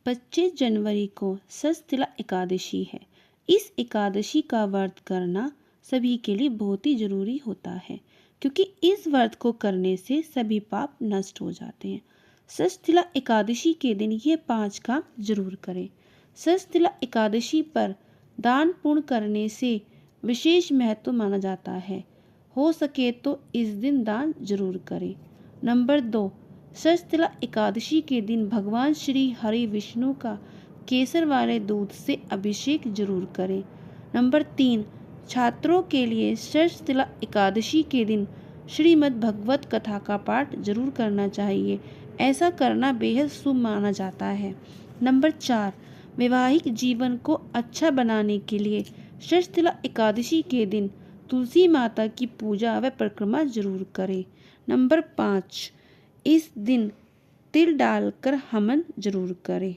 25 जनवरी को षष्ठीला एकादशी है। इस एकादशी का व्रत करना सभी के लिए बहुत ही जरूरी होता है, क्योंकि इस व्रत को करने से सभी पाप नष्ट हो जाते हैं। षष्ठीला एकादशी के दिन ये 5 काम जरूर करें। षष्ठीला एकादशी पर दान पुण्य करने से विशेष महत्व माना जाता है। हो सके तो इस दिन दान जरूर करें। नंबर 2, षष्ठीला एकादशी के दिन भगवान श्री हरि विष्णु का केसर वाले दूध से अभिषेक जरूर करें। नंबर 3, छात्रों के लिए षष्ठीला एकादशी के दिन श्रीमद् भगवत कथा का पाठ जरूर करना चाहिए। ऐसा करना बेहद शुभ माना जाता है। नंबर 4, वैवाहिक जीवन को अच्छा बनाने के लिए षष्ठीला एकादशी के दिन तुलसी माता की पूजा व परिक्रमा जरूर करें। नंबर 5, इस दिन तिल डालकर हवन जरूर करें।